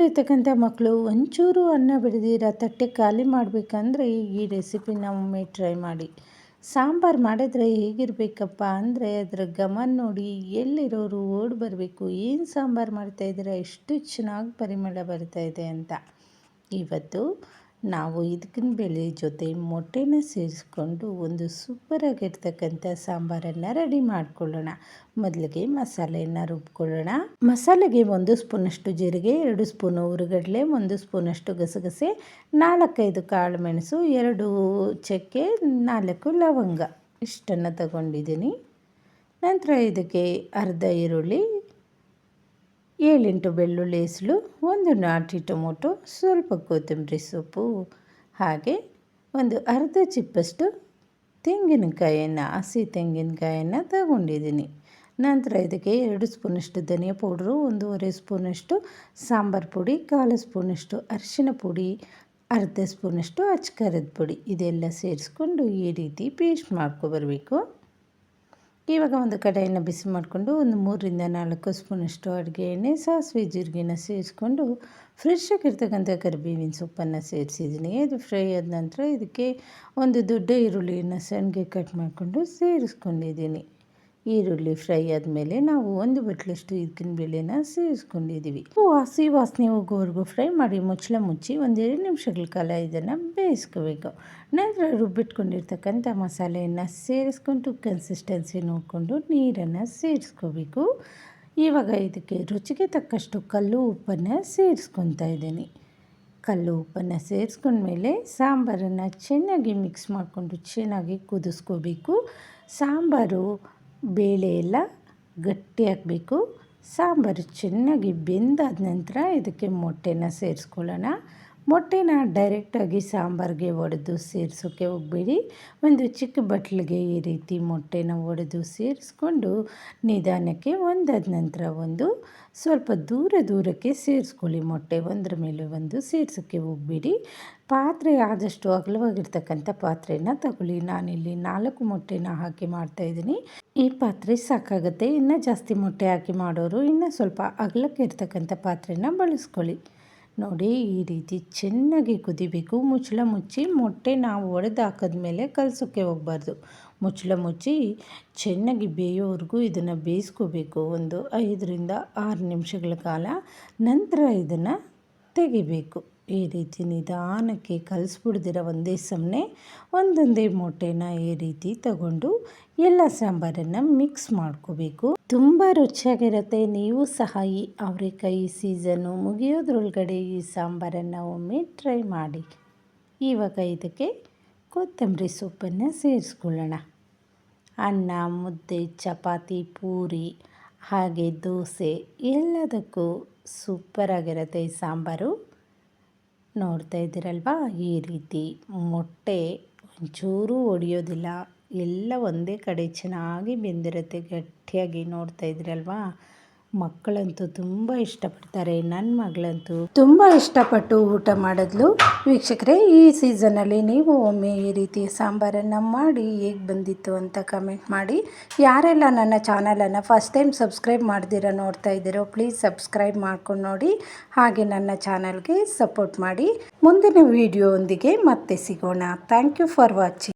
ಮನೆಯಲ್ಲಿರ್ತಕ್ಕಂಥ ಮಕ್ಕಳು ಒಂಚೂರು ಅನ್ನ ಬಿಡದಿರ ತಟ್ಟೆ ಖಾಲಿ ಮಾಡಬೇಕಂದ್ರೆ ಈ ರೆಸಿಪಿನ ಒಮ್ಮೆ ಟ್ರೈ ಮಾಡಿ. ಸಾಂಬಾರು ಮಾಡಿದ್ರೆ ಹೇಗಿರಬೇಕಪ್ಪ ಅಂದರೆ ಅದರ ಘಮ ನೋಡಿ ಎಲ್ಲಿರೋರು ಓಡಿ ಬರಬೇಕು, ಏನು ಸಾಂಬಾರು ಮಾಡ್ತಾಯಿದ್ದೀರಾ, ಎಷ್ಟು ಚೆನ್ನಾಗಿ ಪರಿಮಳ ಬರ್ತಾಯಿದೆ ಅಂತ. ಇವತ್ತು ನಾವು ಇದಕ್ಕಿನ ಬೆಳೆ ಜೊತೆ ಮೊಟ್ಟೆನ ಸೇರಿಸ್ಕೊಂಡು ಒಂದು ಸೂಪರಾಗಿರ್ತಕ್ಕಂಥ ಸಾಂಬಾರನ್ನು ರೆಡಿ ಮಾಡ್ಕೊಳ್ಳೋಣ. ಮೊದಲಿಗೆ ಮಸಾಲೆಯನ್ನು ರುಬ್ಕೊಳ್ಳೋಣ. ಮಸಾಲೆಗೆ 1 ಸ್ಪೂನಷ್ಟು ಜೀರಿಗೆ, 2 ಸ್ಪೂನು ಹುರಿಗಡಲೆ, 1 ಸ್ಪೂನಷ್ಟು ಗಸಗಸೆ, 4-5 ಕಾಳು ಮೆಣಸು, 2 ಚಕ್ಕೆ, 4 ಲವಂಗ ಇಷ್ಟನ್ನು ತಗೊಂಡಿದ್ದೀನಿ. ನಂತರ ಇದಕ್ಕೆ ಅರ್ಧ ಈರುಳ್ಳಿ, 7-8 ಬೆಳ್ಳುಳ್ಳಿ ಹೆಸಳು, 1 ನಾಟಿ ಟೊಮೊಟೊ, ಸ್ವಲ್ಪ ಕೊತ್ತಂಬರಿ ಸೊಪ್ಪು, ಹಾಗೆ ಒಂದು ಅರ್ಧ ಚಿಪ್ಪಷ್ಟು ತೆಂಗಿನಕಾಯಿಯನ್ನು, ಹಸಿ ತೆಂಗಿನಕಾಯಿಯನ್ನು ತಗೊಂಡಿದ್ದೀನಿ. ನಂತರ ಇದಕ್ಕೆ 2 ಸ್ಪೂನಷ್ಟು ಧನಿಯಾ ಪೌಡ್ರು, 1.5 ಸ್ಪೂನಷ್ಟು ಸಾಂಬಾರು ಪುಡಿ, 1/4 ಸ್ಪೂನಷ್ಟು ಅರಿಶಿನ ಪುಡಿ, ಅರ್ಧ ಸ್ಪೂನಷ್ಟು ಅಚ್ಕಾರದ ಪುಡಿ ಇದೆಲ್ಲ ಸೇರಿಸ್ಕೊಂಡು ಈ ರೀತಿ ಪೇಸ್ಟ್ ಮಾಡ್ಕೊಬರಬೇಕು. ಇವಾಗ ಒಂದು ಕಡಾಯಿನ ಬಿಸಿ ಮಾಡಿಕೊಂಡು ಒಂದು 3-4 ಸ್ಪೂನಷ್ಟು ಅಡುಗೆ ಎಣ್ಣೆ, ಸಾಸಿವೆ, ಜೀರಿಗೆನ ಸೇರಿಸ್ಕೊಂಡು ಫ್ರೆಶ್ ಆಗಿರ್ತಕ್ಕಂಥ ಕರಿಬೇವಿನ ಸೊಪ್ಪನ್ನು ಸೇರಿಸಿದ್ದೀನಿ. ಇದು ಫ್ರೈ ಆದ ನಂತರ ಇದಕ್ಕೆ ಒಂದು ದೊಡ್ಡ ಈರುಳ್ಳಿಯನ್ನು ಸಣ್ಣಗೆ ಕಟ್ ಮಾಡಿಕೊಂಡು ಸೇರಿಸ್ಕೊಂಡಿದ್ದೀನಿ. ಈರುಳ್ಳಿ ಫ್ರೈ ಆದಮೇಲೆ ನಾವು 1 ಬಟ್ಲಷ್ಟು ಇದಕ್ಕಿನ ಬೇಳೆನ ಸೇರಿಸ್ಕೊಂಡಿದ್ದೀವಿ. ಹಸಿ ವಾಸನೆ ಹೋಗೋವರೆಗೂ ಫ್ರೈ ಮಾಡಿ ಮುಚ್ಚಳ ಮುಚ್ಚಿ 1-2 ನಿಮಿಷಗಳ ಕಾಲ ಇದನ್ನು ಬೇಯಿಸ್ಕೋಬೇಕು. ನಂತರ ರುಬ್ಬಿಟ್ಕೊಂಡಿರ್ತಕ್ಕಂಥ ಮಸಾಲೆಯನ್ನು ಸೇರಿಸ್ಕೊಂಡು ಕನ್ಸಿಸ್ಟೆನ್ಸಿ ನೋಡಿಕೊಂಡು ನೀರನ್ನು ಸೇರಿಸ್ಕೋಬೇಕು. ಇವಾಗ ಇದಕ್ಕೆ ರುಚಿಗೆ ತಕ್ಕಷ್ಟು ಕಲ್ಲು ಉಪ್ಪನ್ನು ಸೇರಿಸ್ಕೊತಾ ಇದ್ದೀನಿ. ಕಲ್ಲು ಉಪ್ಪನ್ನು ಸೇರಿಸ್ಕೊಂಡ್ಮೇಲೆ ಸಾಂಬಾರನ್ನು ಚೆನ್ನಾಗಿ ಮಿಕ್ಸ್ ಮಾಡಿಕೊಂಡು ಚೆನ್ನಾಗಿ ಕುದಿಸ್ಕೋಬೇಕು. ಸಾಂಬಾರು ಬೇಳೆ ಎಲ್ಲ ಗಟ್ಟಿಯಾಗಬೇಕು. ಸಾಂಬಾರು ಚೆನ್ನಾಗಿ ಬೆಂದಾದ ನಂತರ ಇದಕ್ಕೆ ಮೊಟ್ಟೆನ ಸೇರಿಸ್ಕೊಳ್ಳೋಣ. ಮೊಟ್ಟೆನ ಡೈರೆಕ್ಟಾಗಿ ಸಾಂಬಾರಿಗೆ ಒಡೆದು ಸೇರಿಸೋಕ್ಕೆ ಹೋಗಬೇಡಿ. ಒಂದು ಚಿಕ್ಕ ಬಟ್ಲಿಗೆ ಈ ರೀತಿ ಮೊಟ್ಟೆನ ಒಡೆದು ಸೇರಿಸ್ಕೊಂಡು ನಿಧಾನಕ್ಕೆ ಒಂದಾದ ನಂತರ ಒಂದು ಸ್ವಲ್ಪ ದೂರಕ್ಕೆ ಸೇರಿಸ್ಕೊಳ್ಳಿ. ಮೊಟ್ಟೆ ಒಂದರ ಮೇಲೆ ಒಂದು ಸೇರಿಸೋಕ್ಕೆ ಹೋಗಬೇಡಿ. ಪಾತ್ರೆ ಆದಷ್ಟು ಅಗಲವಾಗಿರ್ತಕ್ಕಂಥ ಪಾತ್ರೆನ ತಗೊಳ್ಳಿ. ನಾನಿಲ್ಲಿ 4 ಮೊಟ್ಟೆನ ಹಾಕಿ ಮಾಡ್ತಾಯಿದ್ದೀನಿ. ಈ ಪಾತ್ರೆ ಸಾಕಾಗುತ್ತೆ. ಇನ್ನೂ ಜಾಸ್ತಿ ಮೊಟ್ಟೆ ಹಾಕಿ ಮಾಡೋರು ಇನ್ನೂ ಸ್ವಲ್ಪ ಅಗಲಕ್ಕೆ ಇರ್ತಕ್ಕಂಥ ಪಾತ್ರೆನ ಬಳಸ್ಕೊಳ್ಳಿ. ನೋಡಿ ಈ ರೀತಿ ಚೆನ್ನಾಗಿ ಕುದಿಬೇಕು. ಮುಚ್ಚಳ ಮುಚ್ಚಿ ಮೊಟ್ಟೆ ನಾವು ಒಡೆದು ಹಾಕಿದ್ಮೇಲೆ ಕಲಸೋಕ್ಕೆ ಹೋಗಬಾರ್ದು. ಮುಚ್ಚಳ ಮುಚ್ಚಿ ಚೆನ್ನಾಗಿ ಬೇಯೋವರೆಗೂ ಇದನ್ನು ಬೇಯಿಸ್ಕೋಬೇಕು. ಒಂದು 5-6 ನಿಮಿಷಗಳ ಕಾಲ. ನಂತರ ಇದನ್ನು ತೆಗಿಬೇಕು. ಈ ರೀತಿ ನಿಧಾನಕ್ಕೆ ಕಲಿಸ್ಬಿಡ್ದಿರ ಒಂದೇ ಸಮನೆ ಒಂದೊಂದೇ ಮೊಟ್ಟೆನ ಈ ರೀತಿ ತಗೊಂಡು ಎಲ್ಲ ಸಾಂಬಾರನ್ನು ಮಿಕ್ಸ್ ಮಾಡ್ಕೋಬೇಕು. ತುಂಬ ರುಚಿಯಾಗಿರುತ್ತೆ. ನೀವು ಸಹ ಈ ಅವರೆಕಾಯಿ ಸೀಸನ್ನು ಮುಗಿಯೋದ್ರೊಳಗಡೆ ಈ ಸಾಂಬಾರನ್ನು ಒಮ್ಮೆ ಟ್ರೈ ಮಾಡಿ. ಇವಾಗ ಇದಕ್ಕೆ ಕೊತ್ತಂಬರಿ ಸೊಪ್ಪನ್ನು ಸೇರಿಸ್ಕೊಳ್ಳೋಣ. ಅನ್ನ, ಮುದ್ದೆ, ಚಪಾತಿ, ಪೂರಿ ಹಾಗೆ ದೋಸೆ ಎಲ್ಲದಕ್ಕೂ ಸೂಪರಾಗಿರುತ್ತೆ ಈ ಸಾಂಬಾರು. ನೋಡ್ತಾ ಇದ್ದೀರಲ್ವಾ, ಈ ರೀತಿ ಮೊಟ್ಟೆ ಒಂಚೂರು ಒಡೆಯೋದಿಲ್ಲ, ಎಲ್ಲ ಒಂದೇ ಕಡೆ ಚೆನ್ನಾಗಿ ಬೆಂದಿರುತ್ತೆ ಗಟ್ಟಿಯಾಗಿ. ನೋಡ್ತಾ ಇದ್ದೀರಲ್ವಾ, ಮಕ್ಕಳಂತೂ ತುಂಬ ಇಷ್ಟಪಡ್ತಾರೆ. ನನ್ನ ಮಗಳಂತೂ ತುಂಬ ಇಷ್ಟಪಟ್ಟು ಊಟ ಮಾಡಿದ್ಲು. ವೀಕ್ಷಕರೇ, ಈ ಸೀಸನಲ್ಲಿ ನೀವು ಒಮ್ಮೆ ಈ ರೀತಿ ಸಾಂಬಾರನ್ನು ಮಾಡಿ ಹೇಗೆ ಬಂದಿತ್ತು ಅಂತ ಕಮೆಂಟ್ ಮಾಡಿ. ಯಾರೆಲ್ಲ ನನ್ನ ಚಾನಲನ್ನು ಫಸ್ಟ್ ಟೈಮ್ ಸಬ್ಸ್ಕ್ರೈಬ್ ಮಾಡ್ದಿರ ನೋಡ್ತಾ ಇದ್ದೀರೋ ಪ್ಲೀಸ್ ಸಬ್ಸ್ಕ್ರೈಬ್ ಮಾಡ್ಕೊಂಡು ನೋಡಿ. ಹಾಗೆ ನನ್ನ ಚಾನಲ್ಗೆ ಸಪೋರ್ಟ್ ಮಾಡಿ. ಮುಂದಿನ ವಿಡಿಯೋ ಒಂದಿಗೆ ಮತ್ತೆ ಸಿಗೋಣ. Thank you for watching.